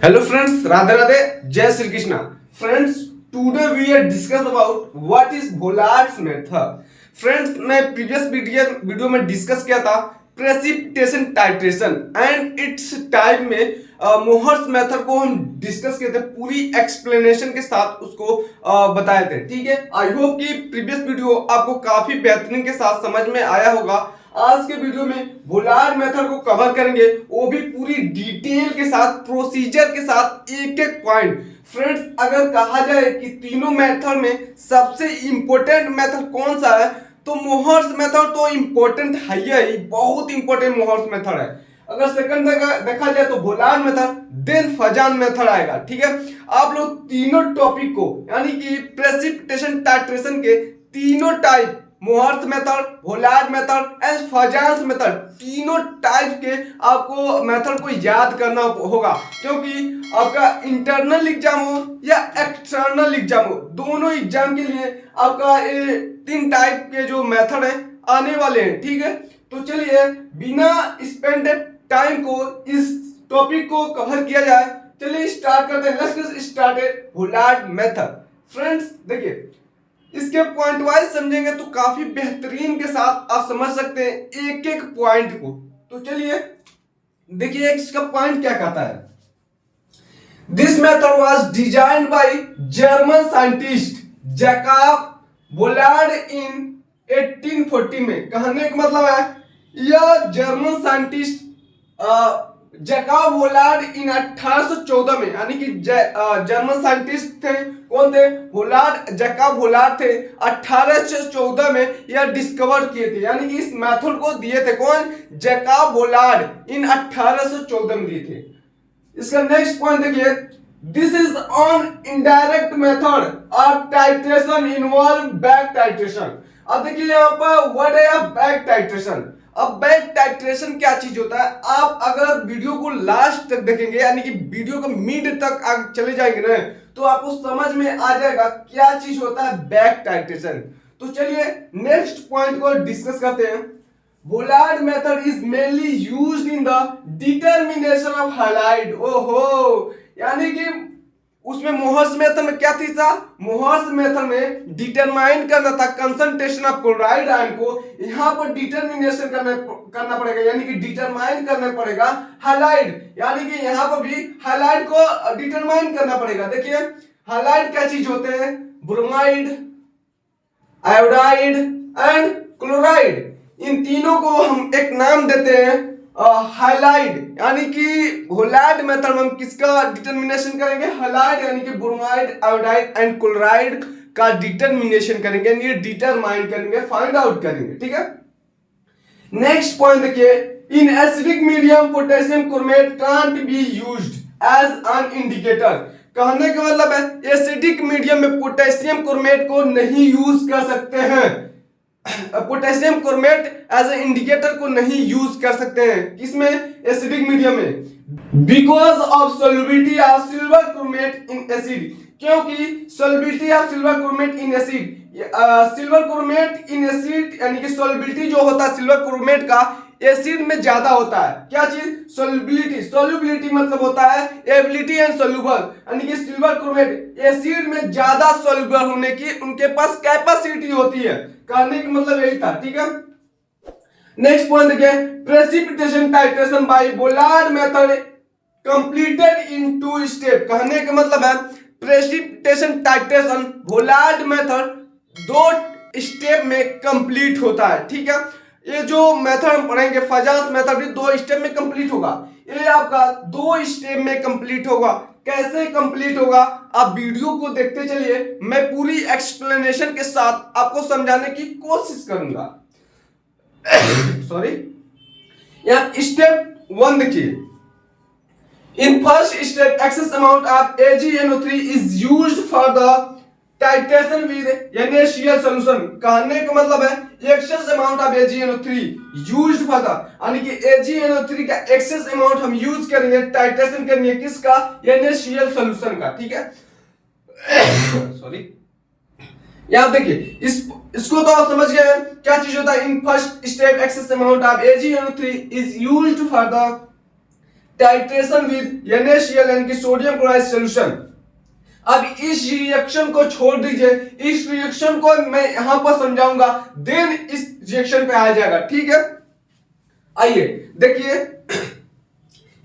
Hello friends, Radhe Radhe, Jai Shri Krishna. Friends, today we are discuss about what is Bollard's method. Friends, मैं previous video में discuss किया था precipitation titration and it's time में Mohr's method को हम discuss किए थे, पूरी एक्सप्लेनेशन के साथ उसको बताए थे। ठीक है, आई होप कि प्रीवियस वीडियो आपको काफी बेहतरीन के साथ समझ में आया होगा। आज के वीडियो में बोलार्ड मेथड को कवर करेंगे, वो भी पूरी डिटेल के साथ, प्रोसीजर के साथ, एक एक पॉइंट। फ्रेंड्स, अगर कहा जाए कि तीनों मेथड में सबसे इंपॉर्टेंट मेथड कौन सा है, तो मोहर्स मेथड तो इंपॉर्टेंट है ही, बहुत इंपॉर्टेंट मोहर्स मेथड है। अगर सेकंड देखा जाए तो Volhard method, then Fazan method आएगा। ठीक है, आप लोग तीनों टॉपिक को, यानी कि प्रेसिपिटेशन टाइट्रेशन के तीनों type, Mohr's method, Volhard method and Fajans method, तीनों टाइप के आपको मेथड को याद करना होगा, क्योंकि आपका इंटरनल एग्जाम हो या एक्सटर्नल एग्जाम हो, दोनों एग्जाम के लिए आपका ये तीन टाइप के जो मेथड है आने वाले हैं। ठीक है, तो चलिए बिना स्पेंड टाइम को इस टॉपिक को कवर किया जाए, चलिए स्टार्ट करते हैं। Let's get started Volhard method. Friends देखिए, इसके पॉइंट वाइज समझेंगे तो काफी बेहतरीन के साथ आप समझ सकते हैं एक एक पॉइंट को। तो चलिए देखिए इसका पॉइंट क्या कहता है। This method was designed by German scientist Jacob Volhard in 1840 में। कहने का मतलब है यह German scientist Jacob Volhard in 1814 में, यानी कि जर्मन साइंटिस्ट थे, कौन थे? बोलार्ड, जैकब बोलार्ड थे। 1814 में यह डिस्कवर किए थे, यानी कि इस मेथड को दिए थे कौन? जैकब बोलार्ड इन 1814 में दिए थे। इसका नेक्स्ट पॉइंट देखिए, this is on indirect method of titration involve back titration. अब देखिए यहाँ पर वर्ड है बैक टाइट्रेशन। अब बैक टाइट्रेशन क्या चीज होता है, आप अगर वीडियो को लास्ट तक देखेंगे, यानी कि वीडियो का मिड तक चले जाएंगे ना, तो आपको समझ में आ जाएगा क्या चीज होता है बैक टाइट्रेशन। तो चलिए नेक्स्ट पॉइंट को डिस्कस करते हैं। Volhard method is mainly used in the determination of halide. ओहो, यानी कि उसमें मोहर्स मेथड में क्या थी? मोहर्स मेथड में डिटरमाइन करना था कंसंट्रेशन ऑफ क्लोराइड आयन को, यहां पर डिटरमिनेशन करना पड़ेगा, यानी कि डिटरमाइन करना पड़ेगा हैलाइड, यानी कि यहां पर भी हैलाइड को डिटरमाइन करना पड़ेगा। देखिए हैलाइड क्या चीज होते हैं? Bromide, iodide and chloride. इन तीनों को हम एक नाम देते हैं हैलाइड, यानी कि बोलार्ड मेथड में हम किसका डिटरमिनेशन करेंगे? हैलाइड, यानी कि ब्रोमाइड, आयोडाइड एंड क्लोराइड का डिटरमिनेशन करेंगे, यानी डिटरमाइन करेंगे, फाइंड आउट करेंगे। ठीक है, नेक्स्ट पॉइंट देखिए, in acidic medium potassium chromate can't be used as an indicator. कहने का मतलब है एसिडिक मीडियम में पोटेशियम क्रोमेट को नहीं यूज कर सकते हैं, potassium chromate as a indicator को नहीं यूज कर सकते हैं। किसमें? एसिडिक मीडियम में, because of solubility of silver chromate in acid, क्योंकि solubility of silver chromate in acid, silver chromate in acid, यानी कि सोल्युबिलिटी जो होता है सिल्वर क्रोमेट का एसिड में ज्यादा होता है। क्या चीज? सोल्युबिलिटी। सोल्युबिलिटी मतलब होता है एबिलिटी एंड सोल्यूबल, यानी कि सिल्वर क्रोमेट एसिड में ज्यादा सोल्यूबल होने की उनके पास कैपेसिटी होती है। कहने का मतलब यही था। ठीक है, नेक्स्ट पॉइंट देखिए, precipitation titration by Volhard method completed in 2 step. कहने का मतलब है precipitation titration Volhard method 2 step में कंप्लीट होता है। ठीक है, ये जो मेथड हम पढ़ेंगे फजान्स मेथड भी 2 स्टेप में कंप्लीट होगा। ये आपका 2 स्टेप में कंप्लीट होगा। कैसे कंप्लीट होगा आप वीडियो को देखते चलिए, मैं पूरी एक्सप्लेनेशन के साथ आपको समझाने की कोशिश करूंगा। सॉरी, यहाँ स्टेप 1 देखिए, in first step access amount of AgNO3 is used for the titration with NaCl solution. कहने का मतलब है access amount of AgNO3 used for the, यानी कि AgNO3 का एक्सेस अमाउंट हम यूज करेंगे, टाइट्रेशन करेंगे किसका? NaCl सॉल्यूशन का। ठीक है, सॉरी, यहां देखिए इसको तो आप समझ गए क्या चीज होता है। In first step access amount of AgNO3 is used for the titration with NaCl यानी कि सोडियम क्लोराइड सॉल्यूशन। अब इस रिएक्शन को छोड़ दीजिए, इस रिएक्शन को मैं यहां पर समझाऊंगा, देन इस रिएक्शन पे आ जाएगा, ठीक है। आइए देखिए,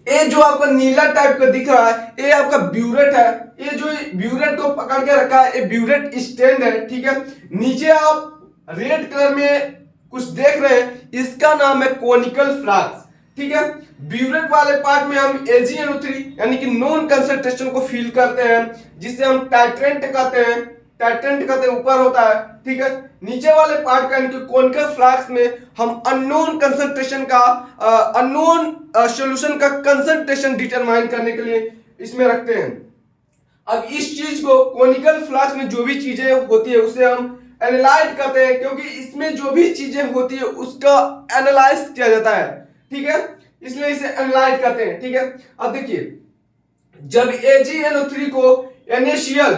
ये जो आपका नीला टाइप का दिख रहा है ये आपका ब्यूरेट है। ये जो ब्यूरेट को पकड़ के रखा है ये ब्यूरेट स्टैंड है, ठीक है। नीचे आप रेड कलर में कुछ देख रहे हैं, इसका नाम है कोनिकल फ्लास्क, ठीक है। ब्यूरेट वाले पार्ट में हम AgNO3 यानी कि नॉन कंसंट्रेशन को फील करते हैं, जिसे हम टाइट्रेंट कहते हैं, टाइट्रेंट कहते हैं, ऊपर होता है, ठीक है। नीचे वाले पार्ट का यानी कि कोनिकल फ्लास्क में हम अननोन कंसंट्रेशन का अननोन सॉल्यूशन का कंसंट्रेशन डिटरमाइन करने के लिए इसमें रखते हैं। अब इस चीज को कोनिकल फ्लास्क में जो भी चीजें होती है उसे हम एनालाइज करते हैं, क्योंकि इसमें जो भी चीजें होती है उसका एनालाइज किया जाता है, ठीक है, इसलिए इसे एनालाइज करते हैं, ठीक है। अब देखिए, जब AgNO3 को NaCl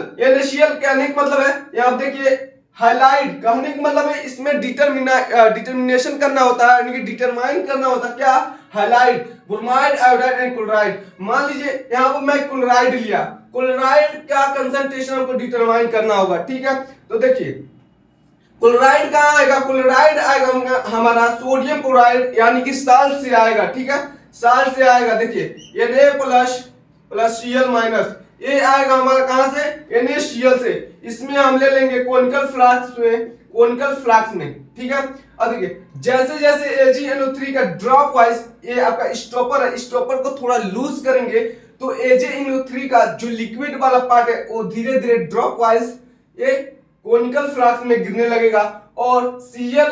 कहने का मतलब है, यहाँ देखिए हाइलाइट कहने का मतलब है इसमें डिटर्मिनेशन करना होता है, यानी कि डिटरमाइन करना होता है क्या, highlight, bromide, iodide and chloride. मान लीजिए यहाँ पर मैं क्लोराइड लिया, क्लोराइड का कंसंट्रेशन हमको डिटरमाइन करना होगा, ठीक है। तो देखिए क्लोराइड कहाँ आएगा, क्लोराइड आएगा हमारा सोडियम क्लोराइड यानी कि साल्ट से आएगा, ठीक है, साल्ट से आएगा। देखिए Na प्लस Cl माइनस, ये आएगा हमारा कहां से, NaCl से। इसमें हम ले लेंगे कोनिकल फ्लास्क में, ठीक है। अब देखिए जैसे जैसे AgNO3 का ड्रॉप वाइज, ये आपका स्टॉपर है, स्टॉपर को थोड़ा लूज करेंगे तो AgNO3 का जो लिक्विड वाला पार्ट है वो धीरे धीरे ड्रॉप वाइज ये कोनिकल फ्लास्क में गिरने लगेगा, और Cl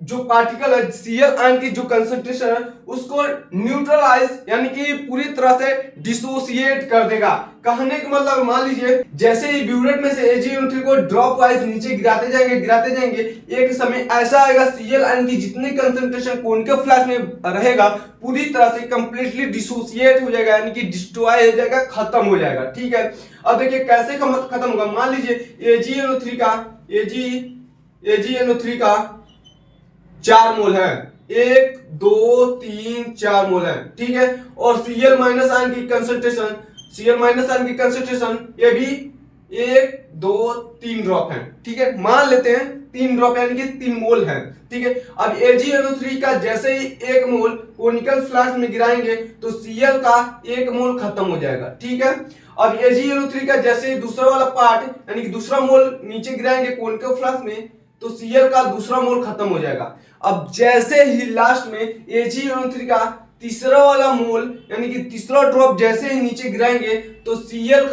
जो पार्टिकल है, Cl आयन की जो कंसंट्रेशन है उसको न्यूट्रलाइज यानी कि पूरी तरह से डिसोसिएट कर देगा। कहने का मतलब मान लीजिए जैसे ही ब्यूरेट में से AgNO3 को ड्रॉप वाइज नीचे गिराते जाएंगे, एक समय ऐसा आएगा Cl आयन की जितनी कंसंट्रेशन कोनिकल फ्लास्क में रहेगा पूरी तरह से कंप्लीटली डिसोसिएट हो जाएगा, यानी कि डिस्ट्रॉय हो जाएगा, खत्म हो जाएगा, ठीक है। अब देखिए कैसे खत्म होगा, मान लीजिए AgNO3 का 4 मोल है, 1 2 3 4 मोल है, ठीक है। और Cl माइनस आयन की कंसंट्रेशन ये भी 1 2 3 ड्रॉप है, ठीक है। मान लेते हैं 3 ड्रॉप यानी कि 3 मोल है, ठीक है। अब AgNO3 का जैसे ही 1 मोल कोनिकल फ्लास्क में गिराएंगे तो Cl का 1 मोल खत्म हो जाएगा, ठीक है। अब AgNO3 का जैसे ही दूसरा वाला पार्ट यानी कि दूसरा मोल नीचे गिराएंगे कोनिकल फ्लास्क में तो Cl का दूसरा मोल खत्म हो जाएगा। अब जैसे ही लास्ट में AgNO3 का तीसरा वाला मोल यानी कि तीसरा ड्रॉप जैसे ही नीचे गिराएंगे तो Cl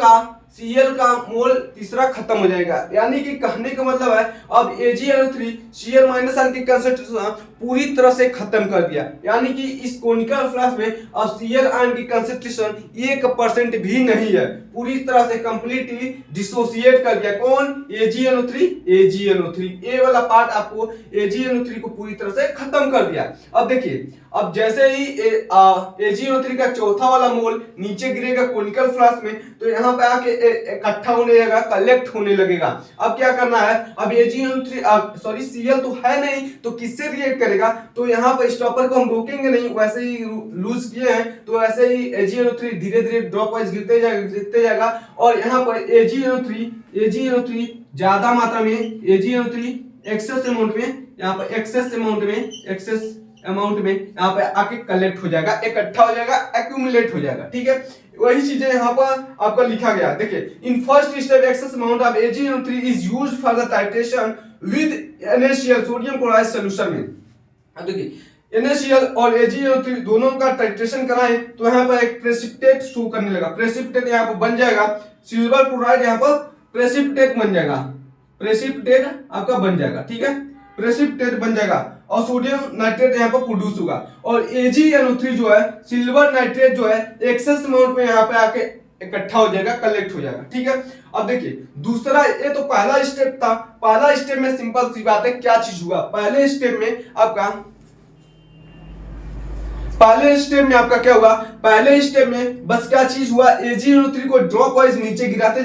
का मोल तीसरा खत्म हो जाएगा, यानी कि कहने का मतलब है अब AgNO3 Cl माइनस आयन की कंसंट्रेशन पूरी तरह से खत्म कर दिया, यानी कि इस कोनिकल फ्लास्क में अब Cl आयन की कंसंट्रेशन 1% भी नहीं है, पूरी तरह से कंप्लीटली डिसोसिएट कर दिया। कौन, AgNO3 ये वाला पार्ट आपको AgNO3 को पूरी तरह से खत्म कर दिया। अब देखिए, अब जैसे ही AgNO3 का चौथा वाला मोल नीचे गिरेगा कोनिकल फ्लास्क में तो यहाँ पे आके इकट्ठा होने लगेगा, कलेक्ट होने लगेगा। अब क्या करना है, अब Cl तो है नहीं तो किससे रिएक्ट करेगा, तो यहाँ पर स्टॉपर को हम रोकेंगे नहीं, वैसे ही लूज किए हैं तो वैसे ही AgNO3 धीरे धीरे ड्रॉप वाइज गिरते जाएगा और यहाँ पर AgNO3 ज्यादा मात्रा में AgNO3 एक्सेस अमाउंट में यहाँ पे आके कलेक्ट हो जाएगा, इकट्ठा हो जाएगा, एक्यूमुलेट हो जाएगा, ठीक है। वही चीजें यहाँ पर आपका लिखा गया। देखिए in first step access amount of AgNO3 is used for the titration with NaCl sodium chloride solution में। अब देखिए NaCl और AgNO3 दोनों का टाइट्रेशन कराएं तो यहाँ पर एक प्रेसिपिटेट शो करने लगा, प्रेसिपिटेट यहाँ पर बन जाएगा, सिल्वर क्लोराइड यहाँ पर प्रेसिपिटेट बन जाएगा, प्रेसिपिटेट आपका बन जाएगा, ठीक है, प्रेसिपिटेट बन जाएगा और सोडियम नाइट्रेट यहाँ पर प्रोड्यूस होगा। और AgNO3 जो है सिल्वर नाइट्रेट जो है एक्सेस अमाउंट में यहाँ पे आके इकट्ठा हो जाएगा, कलेक्ट हो जाएगा, ठीक है। अब देखिए दूसरा, ये तो पहला स्टेप था। पहला स्टेप में सिंपल सी बात है, क्या चीज हुआ पहले स्टेप में आपका क्या हुआ, पहले स्टेप में बस क्या चीज हुआ, AgNO3 को ड्रॉप वाइज नीचे गिराते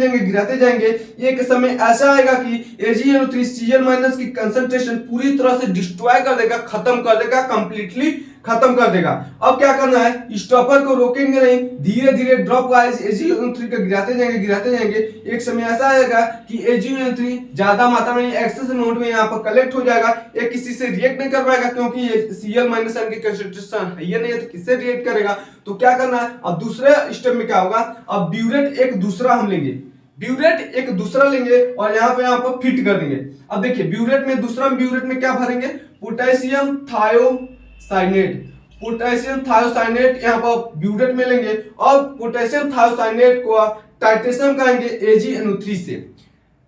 जाएंगे, एक समय ऐसा आएगा कि AgNO3 Cl माइनस की कंसंट्रेशन पूरी तरह से डिस्ट्रॉय कर देगा, खत्म कर देगा, कंप्लीटली खत्म कर देगा। अब क्या करना है, स्टॉपर को रोकेंगे नहीं, धीरे धीरे ड्रॉप वाइज AgO3 को गिराते जाएंगे। एक समय ऐसा आएगा कि AgO3 ज्यादा मात्रा में एक्सेस अमाउंट में यहाँ पर कलेक्ट हो जाएगा। ये किसी से रिएक्ट नहीं कर पाएगा क्योंकि ये Cl- आयन की कंसंट्रेशन है ये नहीं है, तो किससे रिएक्ट करेगा। तो क्या करना है, अब दूसरे स्टेप में क्या होगा, अब ब्यूरेट एक दूसरा हम लेंगे, ब्यूरेट एक दूसरा लेंगे और यहाँ पे फिट कर देंगे। अब देखिए ब्यूरेट में दूसरा ब्यूरेट में क्या भरेंगे, पोटेशियम थायोसाइनेट, पोटेशियम थायोसाइनेट यहाँ पर ब्यूरेट में लेंगे और पोटेशियम थायोसाइनेट को टाइट्रेशन करेंगे AgNO3 से।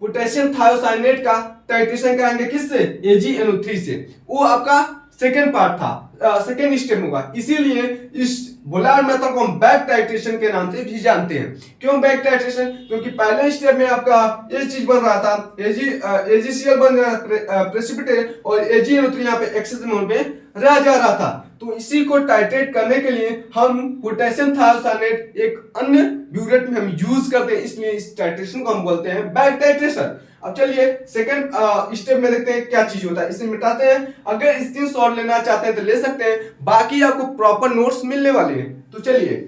पोटेशियम थायोसाइनेट का टाइट्रेशन कराएंगे किससे, AgNO3 से। वो आपका सेकेंड पार्ट था, सेकेंड स्टेप होगा। इसीलिए इस बोलार्ड मेथड को हम बैक टाइट्रेशन के नाम से भी जानते हैं। क्यों बैक टाइट्रेशन, क्योंकि पहले स्टेप में आपका ये चीज बन रहा था, AgCl बन रहा था प्रेसिपिटेट और AgNO3 यहाँ पे एक्सेस अमाउंट में रह जा रहा था। तो इसी को टाइट्रेट करने के लिए हम पोटेशियम थायोसाइनेट एक अन्य ब्यूरेट में हम यूज करते हैं, इसलिए इस टाइट्रेशन को हम बोलते हैं बैक टाइट्रेशन। अब चलिए सेकंड स्टेप में देखते हैं क्या चीज होता है, इसे मिटाते हैं। अगर स्क्रीनशॉट लेना चाहते हैं तो ले सकते हैं, बाकी आपको प्रॉपर नोट्स मिलने वाले हैं। तो चलिए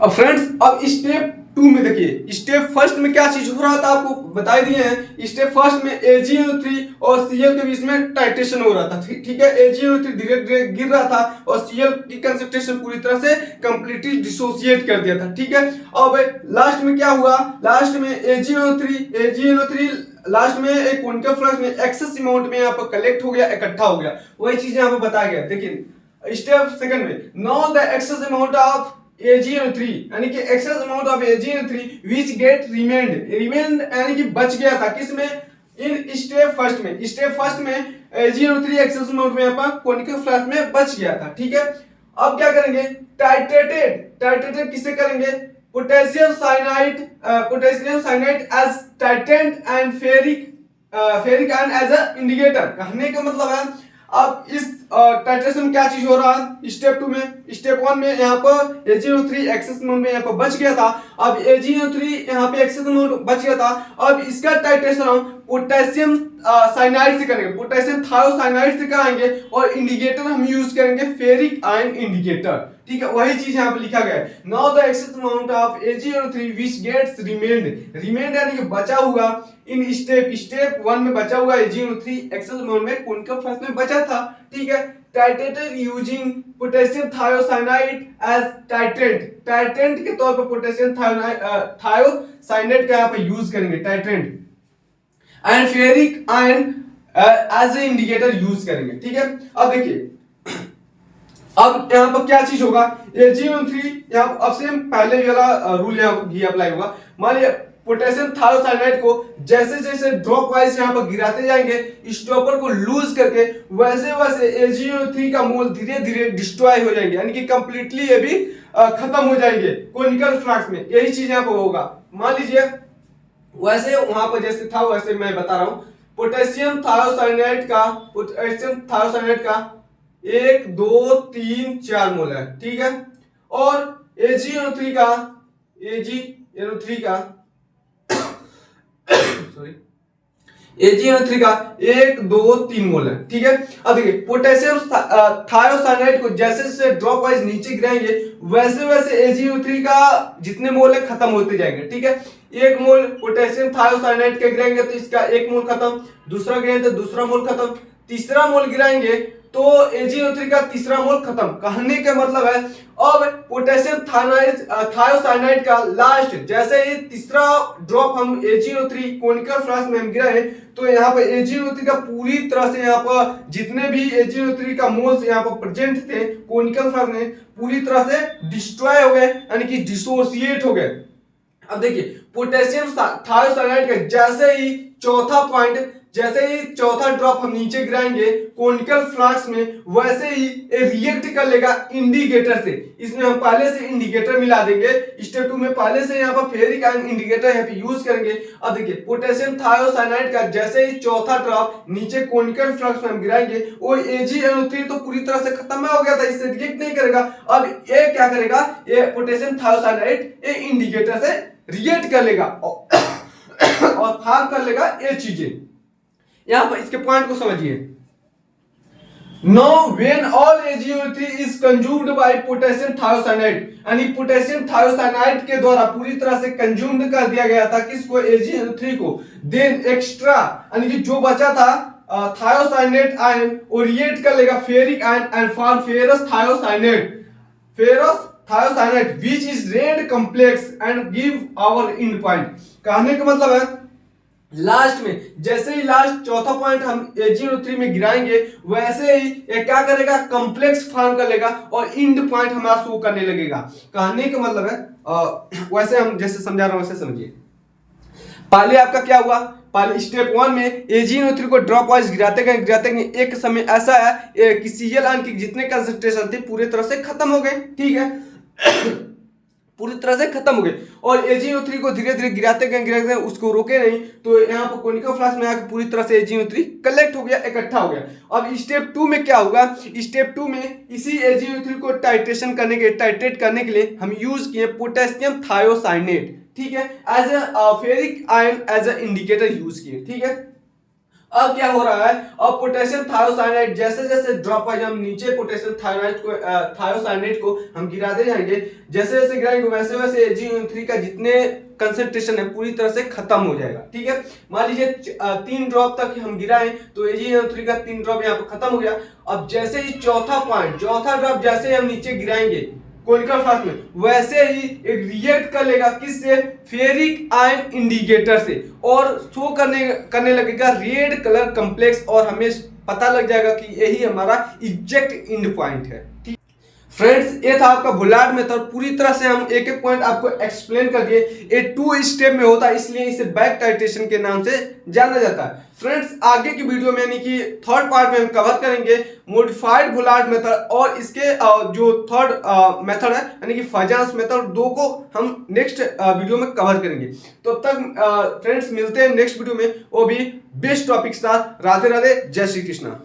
अब फ्रेंड्स, अब स्टेप 2 में देखिए, स्टेप फर्स्ट में क्या चीज हो रहा था आपको बता दिए हैं। स्टेप फर्स्ट में AgNO3 और Cl के बीच में टाइट्रेशन हो रहा था, ठीक है। AgNO3 धीरे धीरे गिर रहा था और Cl की कंसंट्रेशन पूरी तरह से कंप्लीटली डिसोसिएट कर दिया था, ठीक है। अब लास्ट में क्या हुआ, लास्ट में AgNO3 लास्ट में एक कोनिकल फ्लक्स में एक्सेस अमाउंट में यहाँ पर कलेक्ट हो गया, इकट्ठा हो गया। वही चीज यहाँ पर बताया गया। देखिए स्टेप सेकंड में, now the excess amount of AgNO3 यानी कि excess amount of AgNO3 which get remained यानी कि बच गया था किसमें, इन स्टेप फर्स्ट में। स्टेप फर्स्ट में AgNO3 एक्सेस अमाउंट में यहाँ पर कोनिकल फ्लक्स में बच गया था, ठीक है। अब क्या करेंगे, टाइट्रेटेड किससे करेंगे, potassium cyanide as titrant and ferric ion as a indicator. कहने का मतलब है अब इस टाइट्रेशन में क्या चीज हो रहा है, स्टेप 2 में, स्टेप 1 में यहाँ पर AgNO3 एक्सेस अमाउंट में यहाँ पर बच गया था। अब AgNO3 यहाँ पे एक्सेस अमाउंट बच गया था, अब इसका टाइट्रेशन हम पोटेशियम साइनाइड से करेंगे, पोटेशियम थायोसाइनाइड से कराएंगे और इंडिकेटर हम यूज करेंगे फेरिक आयन इंडिकेटर, ठीक है। वही चीज यहाँ पे लिखा गया है। Now the excess amount of AgNO3 which gets remained यानी कि बचा हुआ इन स्टेप 1 में बचा हुआ AgNO3 एक्सेस अमाउंट में कोनिकल फ्लक्स में बचा था, ठीक है। Titrated using potassium thiocyanate as titrant के तौर पर पोटेशियम थायोसाइनाइड का यहाँ पे यूज करेंगे titrant, and ferric ion as a indicator use करेंगे, ठीक है। अब देखिए अब यहाँ पर क्या चीज होगा, AgNO3 यहाँ अब सेम पहले वाला रूल यहाँ भी अप्लाई होगा। मान लिया पोटेशियम थायोसाइनाइड को जैसे जैसे ड्रॉप वाइज यहाँ पर गिराते जाएंगे स्टॉपर को लूज करके, वैसे वैसे AgNO3 का मोल धीरे धीरे डिस्ट्रॉय हो जाएंगे, यानी कि कंप्लीटली ये भी खत्म हो जाएंगे कोनिकल फ्लक्स में। यही चीज यहाँ पर होगा। मान लीजिए वैसे वहां पर जैसे था वैसे मैं बता रहा हूं, पोटेशियम थायोसाइनाइड का 1 2 3 4 मोल है, ठीक है। और AgNO3 का सॉरी AgNO3 का 1 2 3 मोल है, ठीक है। अब देखिए पोटेशियम थायोसाइनाइड को जैसे जैसे ड्रॉप वाइज नीचे गिराएंगे वैसे वैसे AgNO3 का जितने मोल है खत्म होते जाएंगे, ठीक है। 1 मोल पोटेशियम थायोसाइनाइड के गिराएंगे तो इसका 1 मोल खत्म, दूसरा गिराएंगे तो दूसरा मोल खत्म, तीसरा मोल गिराएंगे तो AgNO3 का तीसरा मोल खत्म। कहने का मतलब है अब पोटेशियम थायोसाइनाइड का लास्ट जैसे ही तीसरा ड्रॉप हम AgNO3 कोनिकल फ्लक्स में हम गिराए तो यहाँ पर AgNO3 का पूरी तरह से यहाँ पर जितने भी AgNO3 का मोल्स यहाँ पर प्रेजेंट थे कोनिकल फ्लक्स में पूरी तरह से डिस्ट्रॉय हो गए, यानी कि डिसोसिएट हो गए। अब देखिए पोटेशियम थायोसाइनाइड का जैसे ही चौथा ड्रॉप हम नीचे गिराएंगे कोनिकल फ्लक्स में वैसे ही रिएक्ट कर लेगा इंडिकेटर से। इसमें हम पहले से इंडिकेटर मिला देंगे, स्टेप 2 में पहले से यहाँ पर फेरिक आयन इंडिकेटर यहाँ पे यूज करेंगे। अब देखिए पोटेशियम थायोसाइनाइड का जैसे ही चौथा ड्रॉप नीचे कोनिकल फ्लक्स में हम गिराएंगे वो AgNO3 तो पूरी तरह से खत्म हो गया था, इससे रिएक्ट नहीं करेगा। अब ये क्या करेगा, ये पोटेशियम थायोसाइनाइड ये इंडिकेटर से रिएक्ट कर लेगा और फार्म कर लेगा ये चीजें। यहां पर इसके पॉइंट को समझिए। Now, when all AgNO3 is consumed by potassium thiocyanate, यानी पोटेशियम थायोसाइनाइड के द्वारा पूरी तरह से कंज्यूम्ड कर दिया गया था किसको, AgNO3 को, देन एक्स्ट्रा यानी कि जो बचा था थायोसाइनेट आयन वो रिएक्ट कर लेगा ferric ion and form ferrous thiocyanate which is red complex and give our and point. कहने का मतलब है लास्ट में जैसे ही लास्ट चौथा पॉइंट हम AgNO3 में गिराएंगे वैसे ही ये क्या करेगा, कॉम्प्लेक्स फॉर्म कर लेगा और इंड पॉइंट हमारा शो करने लगेगा। कहने का मतलब है वैसे हम जैसे समझा रहा हूं वैसे समझिए। पहले आपका क्या हुआ, पहले स्टेप 1 में AgNO3 को ड्रॉप वाइज गिराते गए एक समय ऐसा है कि Cl आयन की जितने कंसंट्रेशन थे पूरी तरह से खत्म हो गए, ठीक है पूरी तरह से खत्म हो गए और AgNO3 को धीरे धीरे गिराते गए उसको रोके नहीं, तो यहाँ पर कोनिकल फ्लास्क में आकर पूरी तरह से AgNO3 कलेक्ट हो गया, इकट्ठा हो गया। अब स्टेप 2 में क्या होगा, स्टेप 2 में इसी AgNO3 को टाइट्रेट करने के लिए हम यूज किए पोटेशियम थायोसाइनेट, ठीक है, as a ferric ion as a indicator use किए, ठीक है। अब क्या हो रहा है, अब पोटेशियम थायोसाइनेट जैसे जैसे ड्रॉप वाइज हम नीचे पोटेशियम थायोसाइनेट को हम गिराते जाएंगे, जैसे जैसे गिराएंगे वैसे वैसे AgNO3 का जितने कंसंट्रेशन है पूरी तरह से खत्म हो जाएगा, ठीक है। मान लीजिए 3 ड्रॉप तक हम गिराएं तो AgNO3 का 3 ड्रॉप यहाँ पर खत्म हो गया। अब जैसे ही चौथा ड्रॉप जैसे हम नीचे गिराएंगे कोनिकल फ्लास्क में वैसे ही एक रिएक्ट कर लेगा किससे, फेरिक आयन इंडिकेटर से, और शो करने लगेगा रेड कलर कॉम्प्लेक्स और हमें पता लग जाएगा कि यही हमारा एग्जैक्ट एंड पॉइंट है। फ्रेंड्स ये था आपका बुलार्ड मेथड, पूरी तरह से हम एक एक पॉइंट आपको एक्सप्लेन कर दिए। ये 2 स्टेप में होता है इसलिए इसे बैक टाइट्रेशन के नाम से जाना जाता है। फ्रेंड्स आगे की वीडियो में यानी कि थर्ड पार्ट में हम कवर करेंगे मॉडिफाइड बुलार्ड मेथड और इसके जो थर्ड मेथड है यानी कि फजांस मेथड, 2 को हम नेक्स्ट वीडियो में कवर करेंगे। तो तक फ्रेंड्स मिलते हैं नेक्स्ट वीडियो में, वो भी बेस्ट टॉपिक के साथ। राधे राधे, जय श्री कृष्णा।